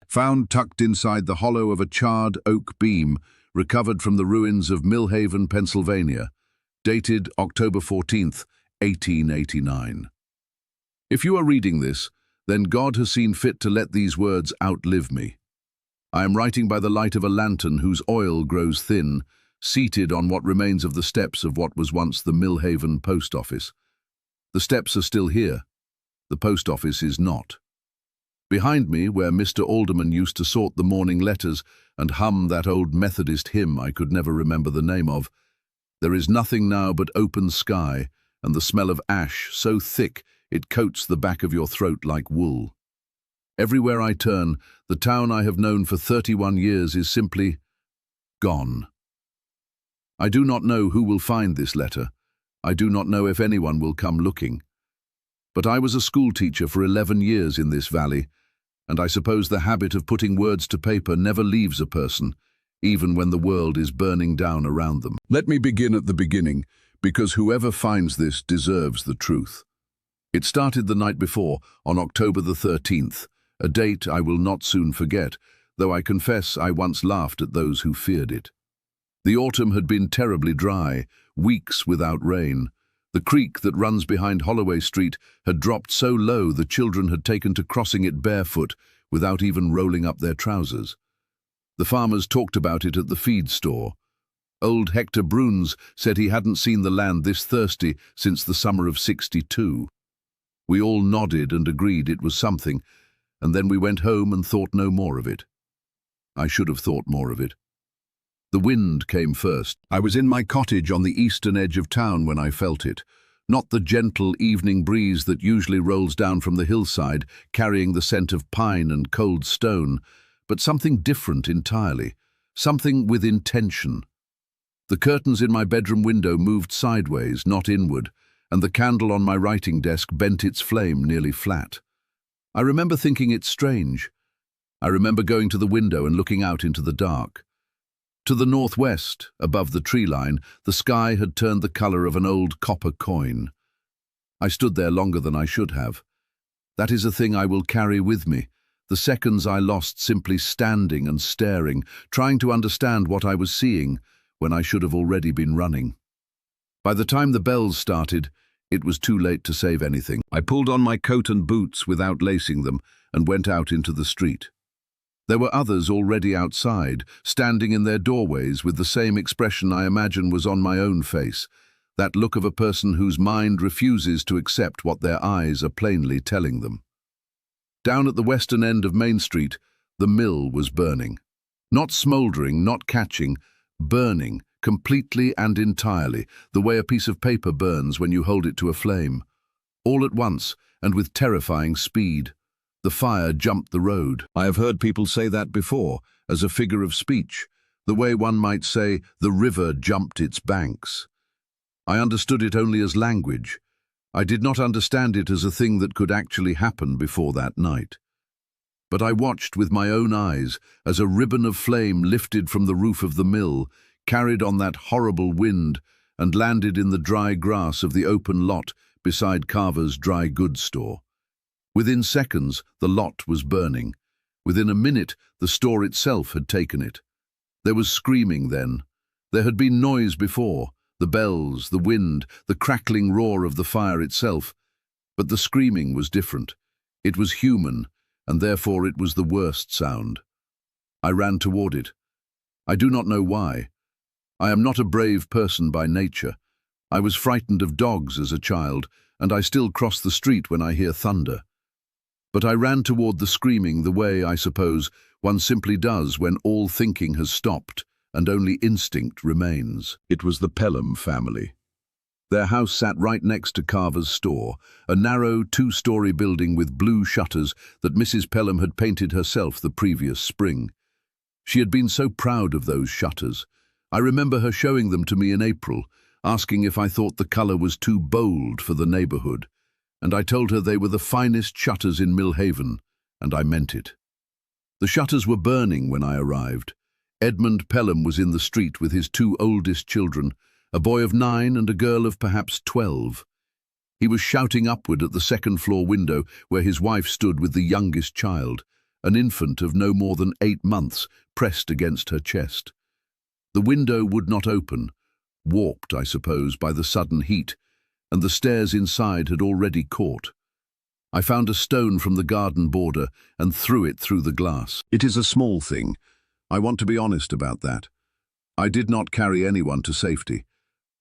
found tucked inside the hollow of a charred oak beam recovered from the ruins of Millhaven, Pennsylvania, dated October 14th, 1889. If you are reading this, then God has seen fit to let these words outlive me. I am writing by the light of a lantern whose oil grows thin, seated on what remains of the steps of what was once the Millhaven post office. The steps are still here. The post office is not. Behind me, where Mr. Alderman used to sort the morning letters and hum that old Methodist hymn I could never remember the name of, there is nothing now but open sky and the smell of ash so thick it coats the back of your throat like wool. Everywhere I turn, the town I have known for 31 years is simply gone. I do not know who will find this letter. I do not know if anyone will come looking. But I was a schoolteacher for 11 years in this valley, and I suppose the habit of putting words to paper never leaves a person, even when the world is burning down around them. Let me begin at the beginning, because whoever finds this deserves the truth. It started the night before, on October the 13th, a date I will not soon forget, though I confess I once laughed at those who feared it. The autumn had been terribly dry, weeks without rain. The creek that runs behind Holloway Street had dropped so low the children had taken to crossing it barefoot without even rolling up their trousers. The farmers talked about it at the feed store. Old Hector Bruns said he hadn't seen the land this thirsty since the summer of '62. We all nodded and agreed it was something, and then we went home and thought no more of it. I should have thought more of it. The wind came first. I was in my cottage on the eastern edge of town when I felt it, not the gentle evening breeze that usually rolls down from the hillside, carrying the scent of pine and cold stone, but something different entirely, something with intention. The curtains in my bedroom window moved sideways, not inward, and the candle on my writing desk bent its flame nearly flat. I remember thinking it strange. I remember going to the window and looking out into the dark. To the northwest, above the tree line, the sky had turned the color of an old copper coin. I stood there longer than I should have. That is a thing I will carry with me, the seconds I lost simply standing and staring, trying to understand what I was seeing when I should have already been running. By the time the bells started, it was too late to save anything. I pulled on my coat and boots without lacing them and went out into the street. There were others already outside, standing in their doorways with the same expression I imagine was on my own face, that look of a person whose mind refuses to accept what their eyes are plainly telling them. Down at the western end of Main Street, the mill was burning. Not smouldering, not catching, burning, completely and entirely, the way a piece of paper burns when you hold it to a flame. All at once, and with terrifying speed. The fire jumped the road. I have heard people say that before, as a figure of speech, the way one might say the river jumped its banks. I understood it only as language. I did not understand it as a thing that could actually happen before that night. But I watched with my own eyes as a ribbon of flame lifted from the roof of the mill, carried on that horrible wind, and landed in the dry grass of the open lot beside Carver's dry goods store. Within seconds, the lot was burning. Within a minute, the store itself had taken it. There was screaming then. There had been noise before, the bells, the wind, the crackling roar of the fire itself. But the screaming was different. It was human, and therefore it was the worst sound. I ran toward it. I do not know why. I am not a brave person by nature. I was frightened of dogs as a child, and I still cross the street when I hear thunder. But I ran toward the screaming the way, I suppose, one simply does when all thinking has stopped and only instinct remains. It was the Pelham family. Their house sat right next to Carver's store, a narrow two-story building with blue shutters that Mrs. Pelham had painted herself the previous spring. She had been so proud of those shutters. I remember her showing them to me in April, asking if I thought the color was too bold for the neighborhood. And I told her they were the finest shutters in Millhaven, and I meant it. The shutters were burning when I arrived. Edmund Pelham was in the street with his two oldest children, a boy of 9 and a girl of perhaps 12. He was shouting upward at the second-floor window where his wife stood with the youngest child, an infant of no more than 8 months pressed against her chest. The window would not open, warped, I suppose, by the sudden heat, and the stairs inside had already caught. I found a stone from the garden border and threw it through the glass. It is a small thing. I want to be honest about that. I did not carry anyone to safety.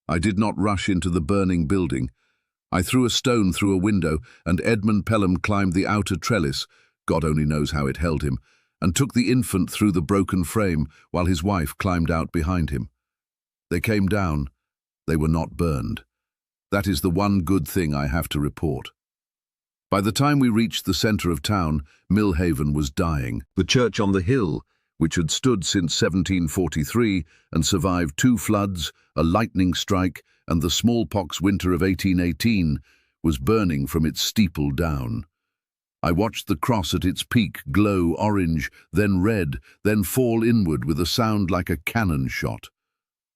I did not rush into the burning building. I threw a stone through a window, and Edmund Pelham climbed the outer trellis, God only knows how it held him, and took the infant through the broken frame while his wife climbed out behind him. They came down. They were not burned. That is the one good thing I have to report. By the time we reached the centre of town, Millhaven was dying. The church on the hill, which had stood since 1743 and survived 2 floods, a lightning strike, and the smallpox winter of 1818, was burning from its steeple down. I watched the cross at its peak glow orange, then red, then fall inward with a sound like a cannon shot.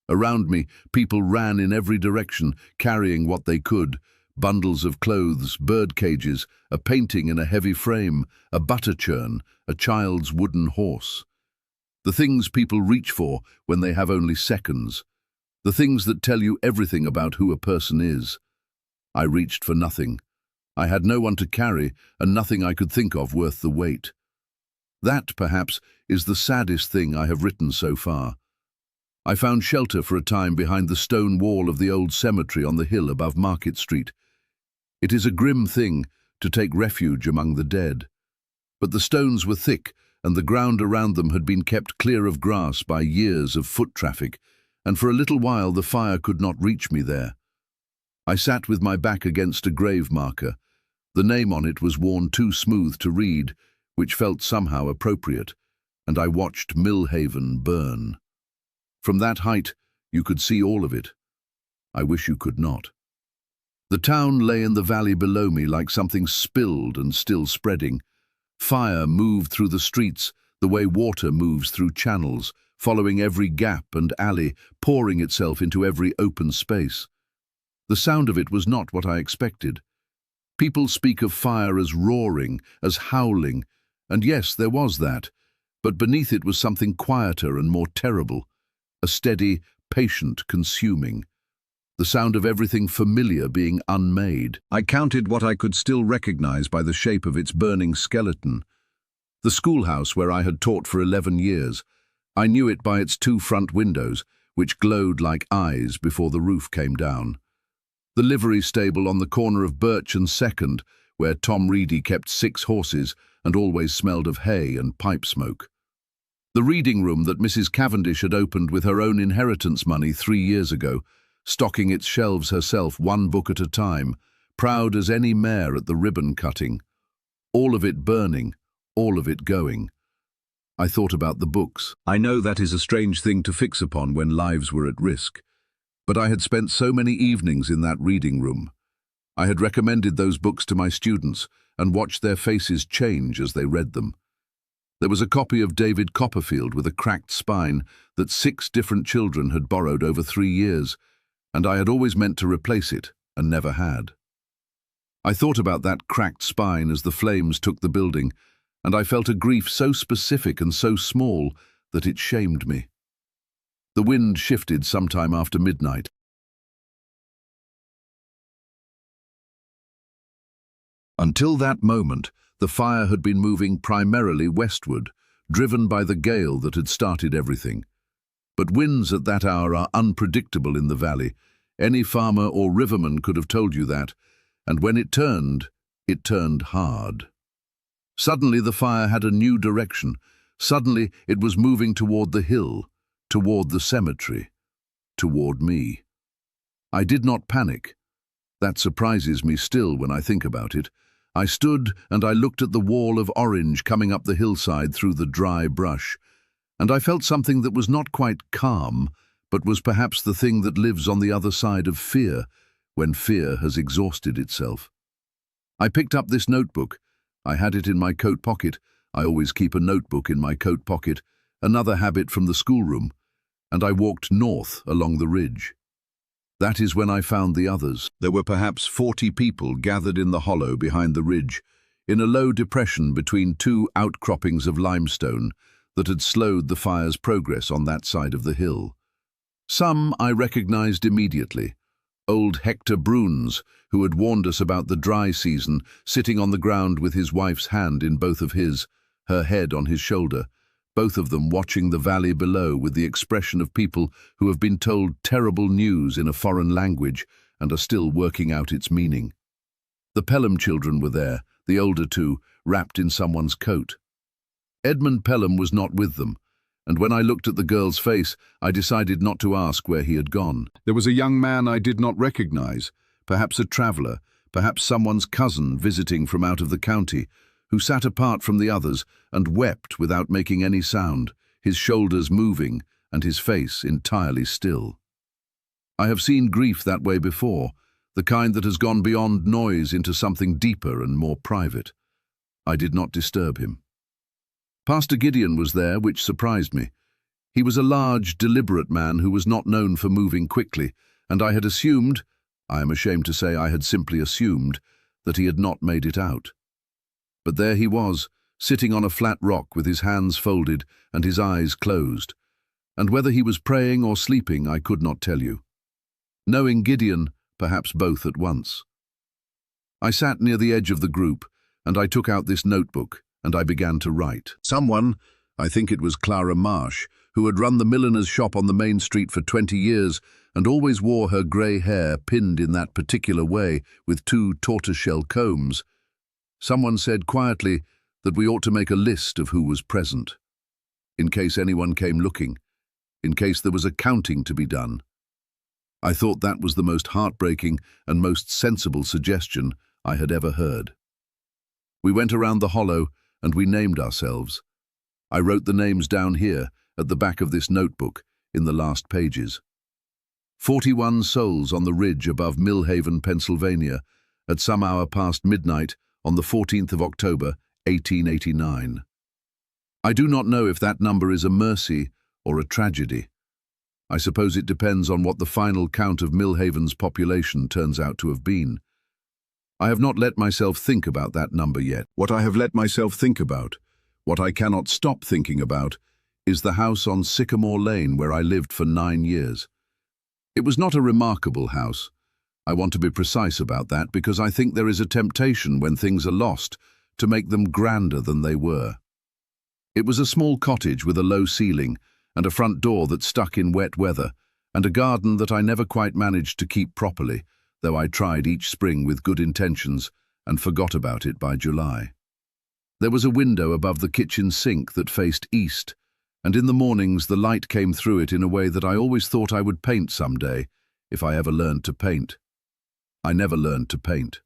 Around me, people ran in every direction, carrying what they could: bundles of clothes, bird cages, a painting in a heavy frame, a butter churn, a child's wooden horse. The things people reach for when they have only seconds. The things that tell you everything about who a person is. I reached for nothing. I had no one to carry, and nothing I could think of worth the weight. That, perhaps, is the saddest thing I have written so far. I found shelter for a time behind the stone wall of the old cemetery on the hill above Market Street. It is a grim thing to take refuge among the dead. But the stones were thick, and the ground around them had been kept clear of grass by years of foot traffic, and for a little while the fire could not reach me there. I sat with my back against a grave marker. The name on it was worn too smooth to read, which felt somehow appropriate, and I watched Millhaven burn. From that height, you could see all of it. I wish you could not. The town lay in the valley below me like something spilled and still spreading. Fire moved through the streets the way water moves through channels, following every gap and alley, pouring itself into every open space. The sound of it was not what I expected. People speak of fire as roaring, as howling, and yes, there was that, but beneath it was something quieter and more terrible, a steady, patient consuming. The sound of everything familiar being unmade. I counted what I could still recognize by the shape of its burning skeleton. The schoolhouse where I had taught for 11 years. I knew it by its 2 front windows, which glowed like eyes before the roof came down. The livery stable on the corner of Birch and Second, where Tom Reedy kept 6 horses and always smelled of hay and pipe smoke. The reading room that Mrs. Cavendish had opened with her own inheritance money 3 years ago, stocking its shelves herself 1 book at a time, proud as any mayor at the ribbon cutting. All of it burning, all of it going. I thought about the books. I know that is a strange thing to fix upon when lives were at risk, but I had spent so many evenings in that reading room. I had recommended those books to my students and watched their faces change as they read them. There was a copy of David Copperfield with a cracked spine that 6 different children had borrowed over 3 years, and I had always meant to replace it, and never had. I thought about that cracked spine as the flames took the building, and I felt a grief so specific and so small that it shamed me. The wind shifted sometime after midnight. Until that moment, the fire had been moving primarily westward, driven by the gale that had started everything. But winds at that hour are unpredictable in the valley. Any farmer or riverman could have told you that, and when it turned hard. Suddenly the fire had a new direction. Suddenly it was moving toward the hill, toward the cemetery, toward me. I did not panic. That surprises me still when I think about it. I stood and I looked at the wall of orange coming up the hillside through the dry brush, and I felt something that was not quite calm, but was perhaps the thing that lives on the other side of fear, when fear has exhausted itself. I picked up this notebook. I had it in my coat pocket. I always keep a notebook in my coat pocket, another habit from the schoolroom, and I walked north along the ridge. That is when I found the others. There were perhaps 40 people gathered in the hollow behind the ridge, in a low depression between two outcroppings of limestone that had slowed the fire's progress on that side of the hill. Some I recognized immediately. Old Hector Bruns, who had warned us about the dry season, sitting on the ground with his wife's hand in both of his, her head on his shoulder, both of them watching the valley below with the expression of people who have been told terrible news in a foreign language and are still working out its meaning. The Pelham children were there, the older two, wrapped in someone's coat. Edmund Pelham was not with them, and when I looked at the girl's face, I decided not to ask where he had gone. There was a young man I did not recognize, perhaps a traveller, perhaps someone's cousin visiting from out of the county, who sat apart from the others and wept without making any sound, his shoulders moving and his face entirely still. I have seen grief that way before, the kind that has gone beyond noise into something deeper and more private. I did not disturb him. Pastor Gideon was there, which surprised me. He was a large, deliberate man who was not known for moving quickly, and I had assumed, I am ashamed to say I had simply assumed, that he had not made it out. But there he was, sitting on a flat rock with his hands folded and his eyes closed, and whether he was praying or sleeping I could not tell you. Knowing Gideon, perhaps both at once. I sat near the edge of the group, and I took out this notebook, and I began to write. Someone, I think it was Clara Marsh, who had run the milliner's shop on the main street for 20 years and always wore her grey hair pinned in that particular way with 2 tortoiseshell combs. Someone said quietly that we ought to make a list of who was present, in case anyone came looking, in case there was a counting to be done. I thought that was the most heartbreaking and most sensible suggestion I had ever heard. We went around the hollow and we named ourselves. I wrote the names down here at the back of this notebook in the last pages. 41 souls on the ridge above Millhaven, Pennsylvania, at some hour past midnight on the 14th of October, 1889. I do not know if that number is a mercy or a tragedy. I suppose it depends on what the final count of Millhaven's population turns out to have been. I have not let myself think about that number yet. What I have let myself think about, what I cannot stop thinking about, is the house on Sycamore Lane where I lived for 9 years. It was not a remarkable house. I want to be precise about that because I think there is a temptation when things are lost to make them grander than they were. It was a small cottage with a low ceiling and a front door that stuck in wet weather, and a garden that I never quite managed to keep properly, though I tried each spring with good intentions and forgot about it by July. There was a window above the kitchen sink that faced east, and in the mornings the light came through it in a way that I always thought I would paint someday, if I ever learned to paint. I never learned to paint.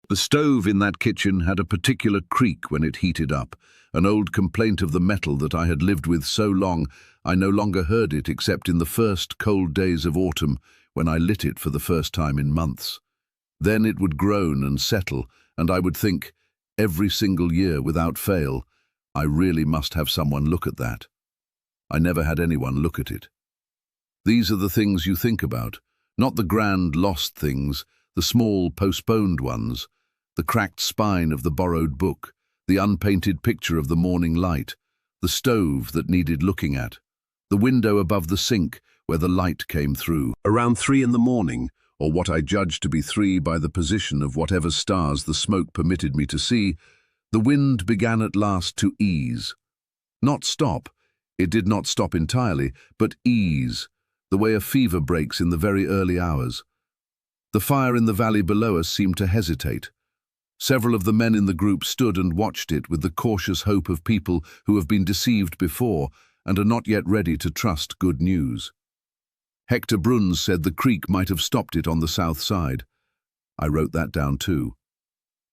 The stove in that kitchen had a particular creak when it heated up, an old complaint of the metal that I had lived with so long I no longer heard it except in the first cold days of autumn when I lit it for the first time in months. Then it would groan and settle, and I would think, every single year without fail, I really must have someone look at that. I never had anyone look at it. These are the things you think about, not the grand lost things, the small postponed ones, the cracked spine of the borrowed book, the unpainted picture of the morning light, the stove that needed looking at, the window above the sink where the light came through. Around 3 in the morning, or what I judged to be 3 by the position of whatever stars the smoke permitted me to see, the wind began at last to ease. Not stop, it did not stop entirely, but ease, the way a fever breaks in the very early hours. The fire in the valley below us seemed to hesitate. Several of the men in the group stood and watched it with the cautious hope of people who have been deceived before and are not yet ready to trust good news. Hector Bruns said the creek might have stopped it on the south side. I wrote that down too.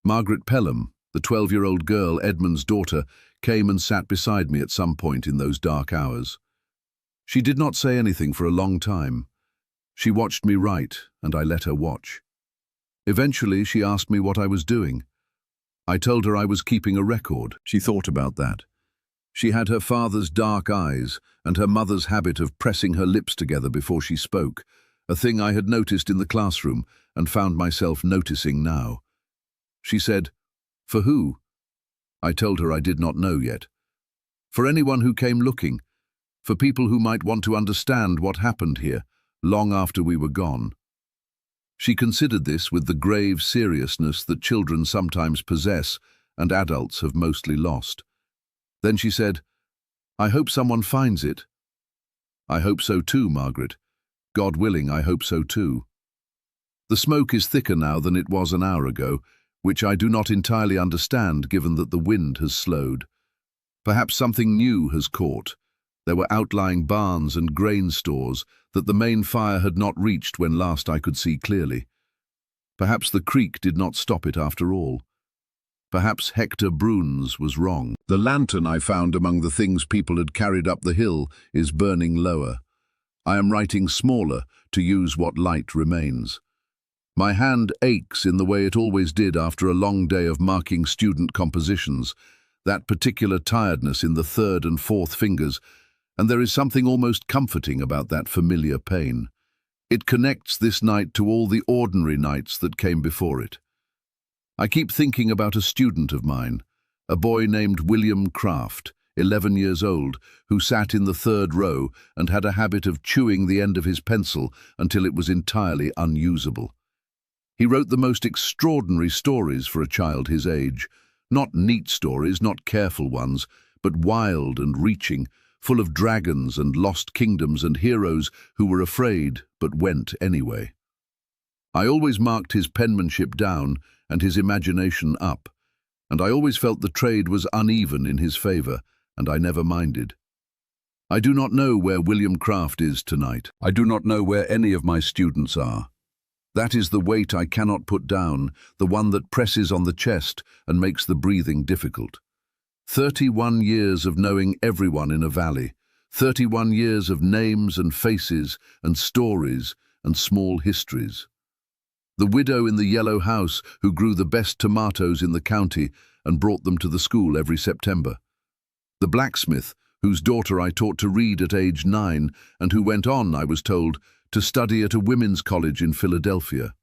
Margaret Pelham, the 12-year-old girl, Edmund's daughter, came and sat beside me at some point in those dark hours. She did not say anything for a long time. She watched me write, and I let her watch. Eventually, she asked me what I was doing. I told her I was keeping a record. She thought about that. She had her father's dark eyes and her mother's habit of pressing her lips together before she spoke, a thing I had noticed in the classroom and found myself noticing now. She said, "For who?" I told her I did not know yet. For anyone who came looking, for people who might want to understand what happened here, long after we were gone. She considered this with the grave seriousness that children sometimes possess and adults have mostly lost. Then she said, "I hope someone finds it." "I hope so too, Margaret. God willing, I hope so too." The smoke is thicker now than it was an hour ago, which I do not entirely understand given that the wind has slowed. Perhaps something new has caught. There were outlying barns and grain stores that the main fire had not reached when last I could see clearly. Perhaps the creek did not stop it after all. Perhaps Hector Bruns was wrong. The lantern I found among the things people had carried up the hill is burning lower. I am writing smaller to use what light remains. My hand aches in the way it always did after a long day of marking student compositions, that particular tiredness in the third and fourth fingers, and there is something almost comforting about that familiar pain. It connects this night to all the ordinary nights that came before it. I keep thinking about a student of mine, a boy named William Craft, 11 years old, who sat in the third row and had a habit of chewing the end of his pencil until it was entirely unusable. He wrote the most extraordinary stories for a child his age, not neat stories, not careful ones, but wild and reaching, full of dragons and lost kingdoms and heroes who were afraid but went anyway. I always marked his penmanship down and his imagination up, and I always felt the trade was uneven in his favour, and I never minded. I do not know where William Craft is tonight. I do not know where any of my students are. That is the weight I cannot put down, the one that presses on the chest and makes the breathing difficult. 31 years of knowing everyone in a valley, 31 years of names and faces and stories and small histories. The widow in the yellow house who grew the best tomatoes in the county and brought them to the school every September. The blacksmith whose daughter I taught to read at age 9 and who went on, I was told, to study at a women's college in Philadelphia.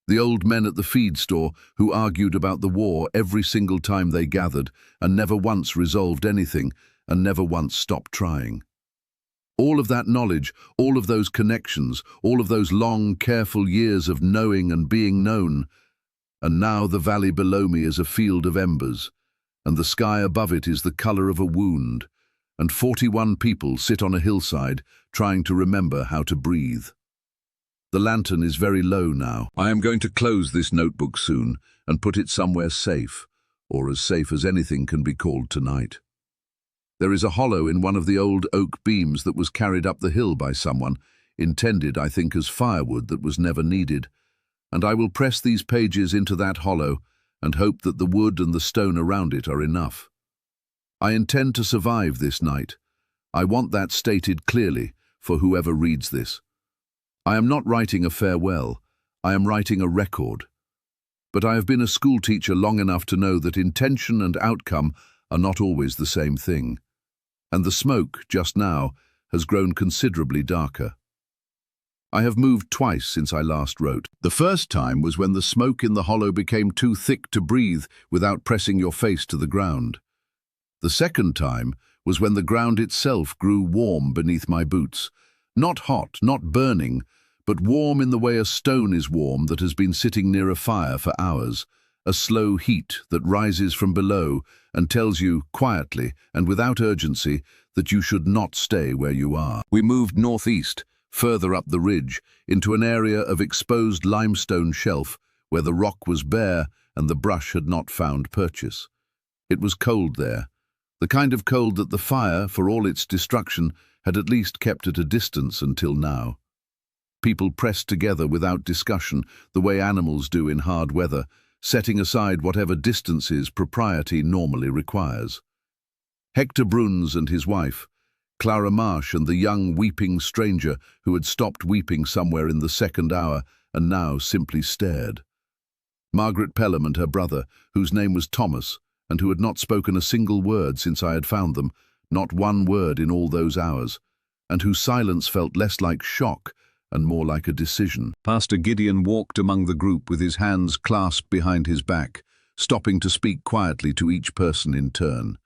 The old men at the feed store who argued about the war every single time they gathered and never once resolved anything and never once stopped trying. All of that knowledge, all of those connections, all of those long, careful years of knowing and being known, and now the valley below me is a field of embers, and the sky above it is the colour of a wound, and 41 people sit on a hillside trying to remember how to breathe. The lantern is very low now. I am going to close this notebook soon and put it somewhere safe, or as safe as anything can be called tonight. There is a hollow in one of the old oak beams that was carried up the hill by someone, intended, I think, as firewood that was never needed, and I will press these pages into that hollow and hope that the wood and the stone around it are enough. I intend to survive this night. I want that stated clearly for whoever reads this. I am not writing a farewell, I am writing a record. But I have been a schoolteacher long enough to know that intention and outcome are not always the same thing. And the smoke, just now, has grown considerably darker. I have moved twice since I last wrote. The first time was when the smoke in the hollow became too thick to breathe without pressing your face to the ground. The second time was when the ground itself grew warm beneath my boots. Not hot, not burning, but warm in the way a stone is warm that has been sitting near a fire for hours, a slow heat that rises from below and tells you, quietly and without urgency, that you should not stay where you are. We moved northeast, further up the ridge, into an area of exposed limestone shelf where the rock was bare and the brush had not found purchase. It was cold there, the kind of cold that the fire, for all its destruction, had at least kept at a distance until now. People pressed together without discussion, the way animals do in hard weather, setting aside whatever distances propriety normally requires. Hector Bruns and his wife, Clara Marsh and the young weeping stranger who had stopped weeping somewhere in the second hour and now simply stared. Margaret Pelham and her brother, whose name was Thomas, and who had not spoken a single word since I had found them, not one word in all those hours, and whose silence felt less like shock and more like a decision. Pastor Gideon walked among the group with his hands clasped behind his back, stopping to speak quietly to each person in turn.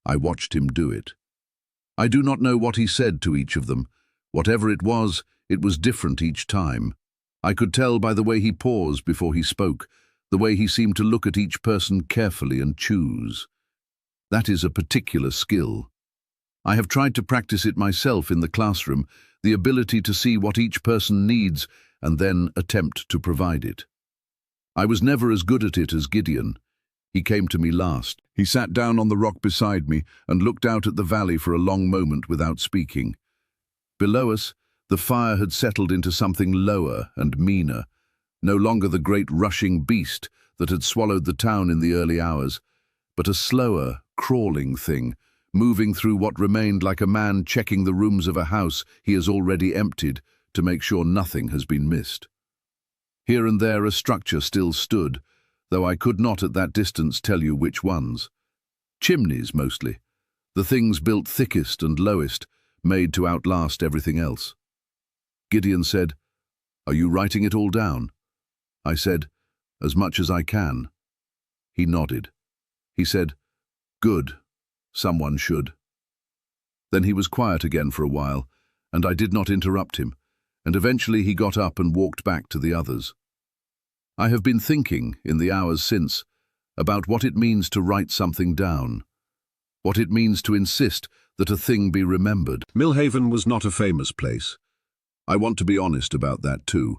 I watched him do it. I do not know what he said to each of them. Whatever it was different each time. I could tell by the way he paused before he spoke, the way he seemed to look at each person carefully and choose. That is a particular skill. I have tried to practice it myself in the classroom, the ability to see what each person needs and then attempt to provide it. I was never as good at it as Gideon. He came to me last. He sat down on the rock beside me and looked out at the valley for a long moment without speaking. Below us, the fire had settled into something lower and meaner, no longer the great rushing beast that had swallowed the town in the early hours, but a slower, crawling thing, moving through what remained like a man checking the rooms of a house he has already emptied to make sure nothing has been missed. Here and there a structure still stood, though I could not at that distance tell you which ones. Chimneys, mostly. The things built thickest and lowest, made to outlast everything else. Gideon said, "Are you writing it all down?" I said, "As much as I can." He nodded. He said, "Good. Someone should." Then he was quiet again for a while, and I did not interrupt him, and eventually he got up and walked back to the others. I have been thinking, in the hours since, about what it means to write something down, what it means to insist that a thing be remembered. Millhaven was not a famous place. I want to be honest about that too.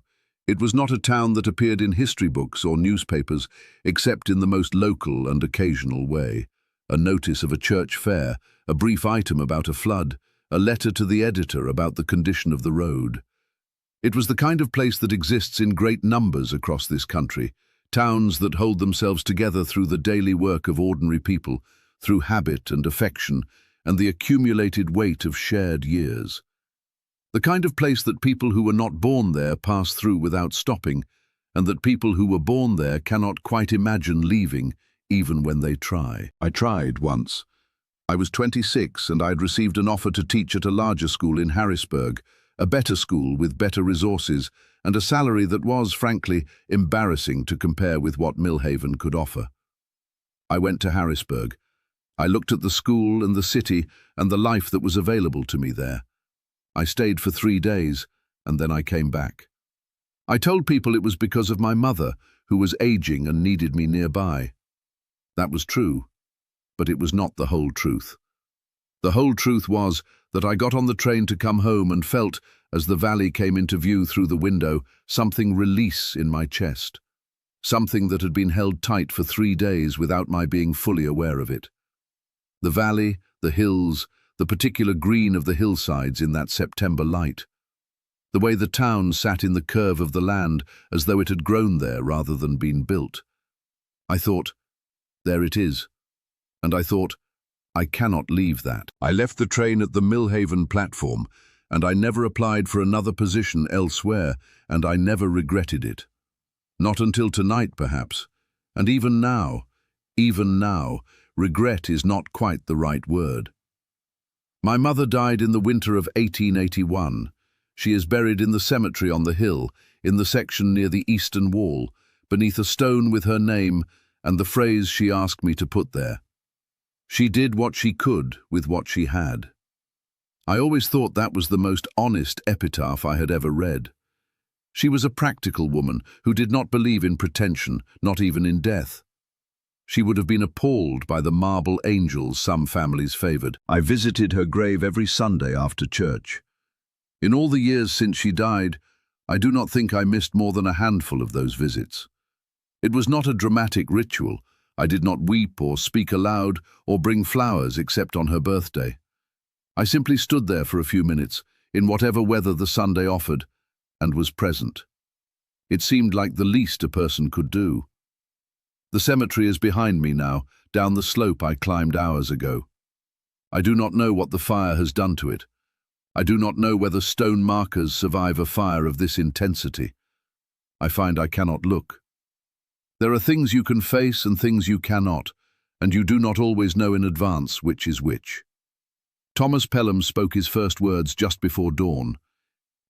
It was not a town that appeared in history books or newspapers, except in the most local and occasional way. A notice of a church fair, a brief item about a flood, a letter to the editor about the condition of the road. It was the kind of place that exists in great numbers across this country, towns that hold themselves together through the daily work of ordinary people, through habit and affection, and the accumulated weight of shared years. The kind of place that people who were not born there pass through without stopping, and that people who were born there cannot quite imagine leaving, even when they try. I tried once. I was 26 and I had received an offer to teach at a larger school in Harrisburg, a better school with better resources, and a salary that was, frankly, embarrassing to compare with what Millhaven could offer. I went to Harrisburg. I looked at the school and the city and the life that was available to me there. I stayed for 3 days, and then I came back. I told people it was because of my mother, who was aging and needed me nearby. That was true, but it was not the whole truth. The whole truth was that I got on the train to come home and felt, as the valley came into view through the window, something release in my chest. Something that had been held tight for 3 days without my being fully aware of it. The valley, the hills, the particular green of the hillsides in that September light. The way the town sat in the curve of the land as though it had grown there rather than been built. I thought, there it is. And I thought, I cannot leave that. I left the train at the Millhaven platform, and I never applied for another position elsewhere, and I never regretted it. Not until tonight, perhaps. And even now, regret is not quite the right word. My mother died in the winter of 1881. She is buried in the cemetery on the hill, in the section near the eastern wall, beneath a stone with her name and the phrase she asked me to put there. She did what she could with what she had. I always thought that was the most honest epitaph I had ever read. She was a practical woman who did not believe in pretension, not even in death. She would have been appalled by the marble angels some families favoured. I visited her grave every Sunday after church. In all the years since she died, I do not think I missed more than a handful of those visits. It was not a dramatic ritual. I did not weep or speak aloud or bring flowers except on her birthday. I simply stood there for a few minutes, in whatever weather the Sunday offered, and was present. It seemed like the least a person could do. The cemetery is behind me now, down the slope I climbed hours ago. I do not know what the fire has done to it. I do not know whether stone markers survive a fire of this intensity. I find I cannot look. There are things you can face and things you cannot, and you do not always know in advance which is which. Thomas Pelham spoke his first words just before dawn.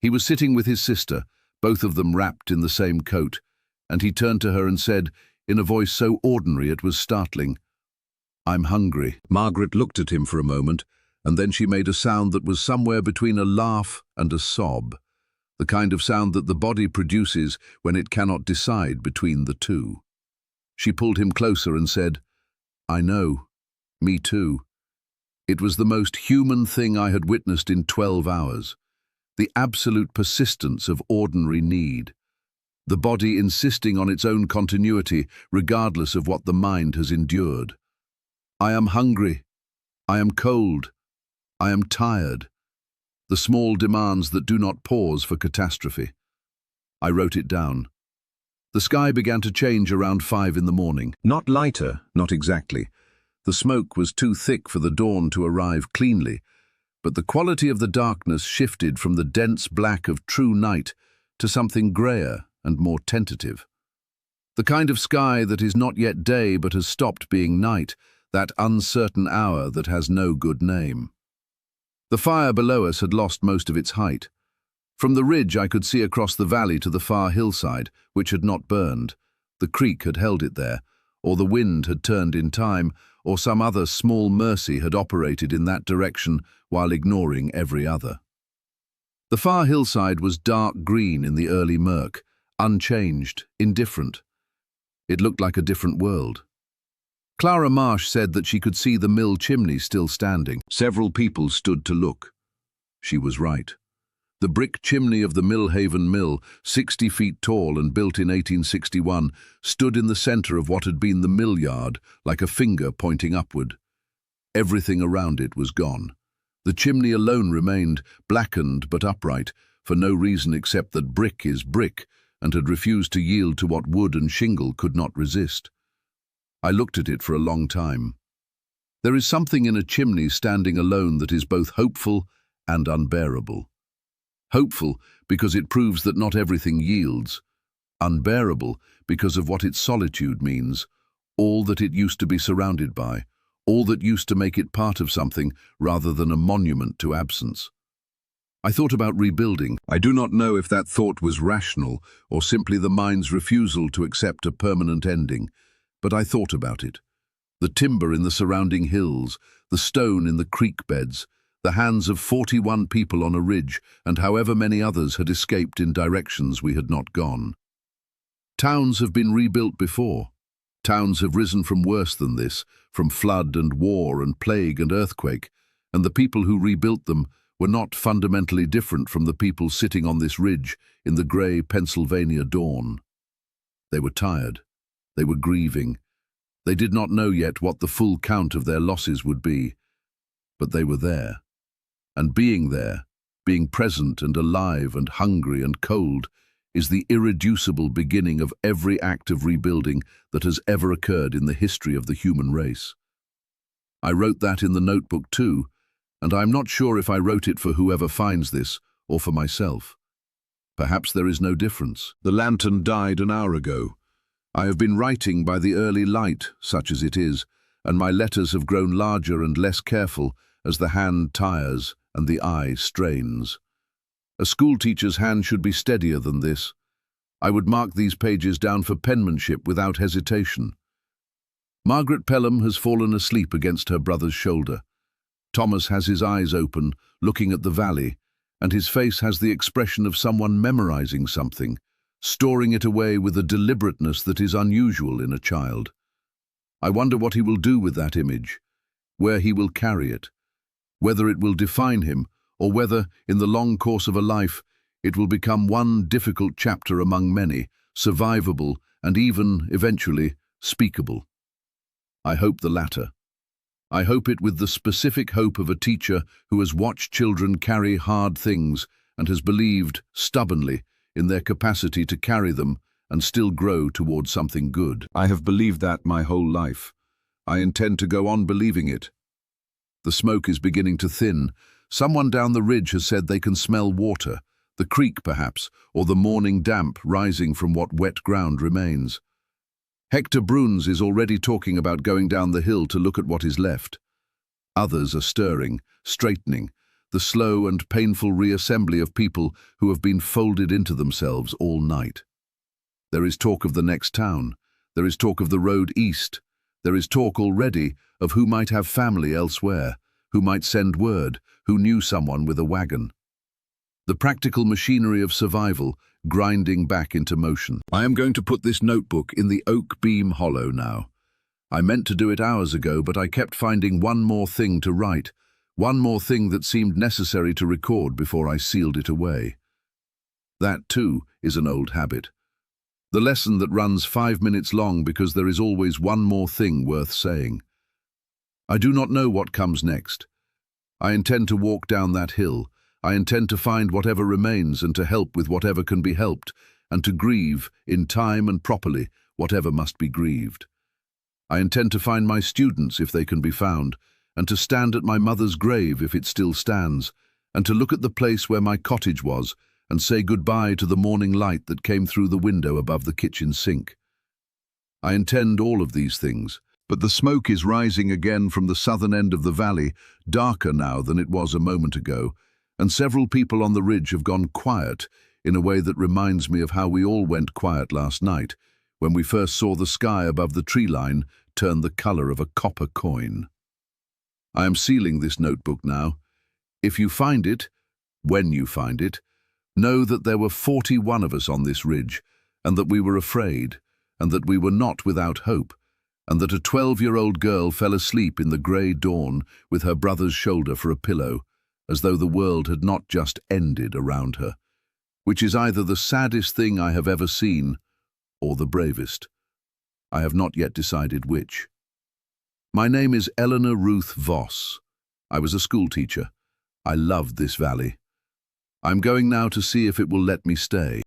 He was sitting with his sister, both of them wrapped in the same coat, and he turned to her and said, in a voice so ordinary it was startling. "I'm hungry." Margaret looked at him for a moment, and then she made a sound that was somewhere between a laugh and a sob, the kind of sound that the body produces when it cannot decide between the two. She pulled him closer and said, "I know. Me too." It was the most human thing I had witnessed in 12 hours. The absolute persistence of ordinary need. The body insisting on its own continuity, regardless of what the mind has endured. "I am hungry. I am cold. I am tired." The small demands that do not pause for catastrophe. I wrote it down. The sky began to change around 5 in the morning. Not lighter, not exactly. The smoke was too thick for the dawn to arrive cleanly, but the quality of the darkness shifted from the dense black of true night to something grayer and more tentative. The kind of sky that is not yet day but has stopped being night, that uncertain hour that has no good name. The fire below us had lost most of its height. From the ridge I could see across the valley to the far hillside, which had not burned. The creek had held it there, or the wind had turned in time, or some other small mercy had operated in that direction while ignoring every other. The far hillside was dark green in the early murk, unchanged, indifferent. It looked like a different world. Clara Marsh said that she could see the mill chimney still standing. Several people stood to look. She was right. The brick chimney of the Millhaven mill, 60 feet tall and built in 1861, stood in the center of what had been the mill yard, like a finger pointing upward. Everything around it was gone. The chimney alone remained, blackened but upright, for no reason except that brick is brick, and had refused to yield to what wood and shingle could not resist. I looked at it for a long time. There is something in a chimney standing alone that is both hopeful and unbearable. Hopeful because it proves that not everything yields. Unbearable because of what its solitude means, all that it used to be surrounded by, all that used to make it part of something rather than a monument to absence. I thought about rebuilding. I do not know if that thought was rational or simply the mind's refusal to accept a permanent ending, but I thought about it. The timber in the surrounding hills, the stone in the creek beds, the hands of 41 people on a ridge, and however many others had escaped in directions we had not gone. Towns have been rebuilt before. Towns have risen from worse than this, from flood and war and plague and earthquake, and the people who rebuilt them were not fundamentally different from the people sitting on this ridge in the grey Pennsylvania dawn. They were tired. They were grieving. They did not know yet what the full count of their losses would be, but they were there. And being there, being present and alive and hungry and cold, is the irreducible beginning of every act of rebuilding that has ever occurred in the history of the human race. I wrote that in the notebook too, and I am not sure if I wrote it for whoever finds this or for myself. Perhaps there is no difference. The lantern died an hour ago. I have been writing by the early light, such as it is, and my letters have grown larger and less careful as the hand tires and the eye strains. A schoolteacher's hand should be steadier than this. I would mark these pages down for penmanship without hesitation. Margaret Pelham has fallen asleep against her brother's shoulder. Thomas has his eyes open, looking at the valley, and his face has the expression of someone memorizing something, storing it away with a deliberateness that is unusual in a child. I wonder what he will do with that image, where he will carry it, whether it will define him, or whether, in the long course of a life, it will become one difficult chapter among many, survivable and even, eventually, speakable. I hope the latter. I hope it with the specific hope of a teacher who has watched children carry hard things and has believed, stubbornly, in their capacity to carry them and still grow toward something good. I have believed that my whole life. I intend to go on believing it. The smoke is beginning to thin. Someone down the ridge has said they can smell water, the creek perhaps, or the morning damp rising from what wet ground remains. Hector Bruns is already talking about going down the hill to look at what is left. Others are stirring, straightening, the slow and painful reassembly of people who have been folded into themselves all night. There is talk of the next town, There is talk of the road east. There is talk already of who might have family elsewhere, who might send word, who knew someone with a wagon. The practical machinery of survival grinding back into motion. I am going to put this notebook in the oak beam hollow now. I meant to do it hours ago, but I kept finding one more thing to write, one more thing that seemed necessary to record before I sealed it away. That, too, is an old habit. The lesson that runs 5 minutes long because there is always one more thing worth saying. I do not know what comes next. I intend to walk down that hill. I intend to find whatever remains and to help with whatever can be helped, and to grieve, in time and properly, whatever must be grieved. I intend to find my students if they can be found, and to stand at my mother's grave if it still stands, and to look at the place where my cottage was, and say goodbye to the morning light that came through the window above the kitchen sink. I intend all of these things, but the smoke is rising again from the southern end of the valley, darker now than it was a moment ago, and several people on the ridge have gone quiet in a way that reminds me of how we all went quiet last night, when we first saw the sky above the tree line turn the color of a copper coin. I am sealing this notebook now. If you find it, when you find it, know that there were 41 of us on this ridge, and that we were afraid, and that we were not without hope, and that a 12-year-old girl fell asleep in the grey dawn with her brother's shoulder for a pillow, as though the world had not just ended around her, which is either the saddest thing I have ever seen or the bravest. I have not yet decided which. My name is Eleanor Ruth Voss. I was a schoolteacher. I loved this valley. I'm going now to see if it will let me stay.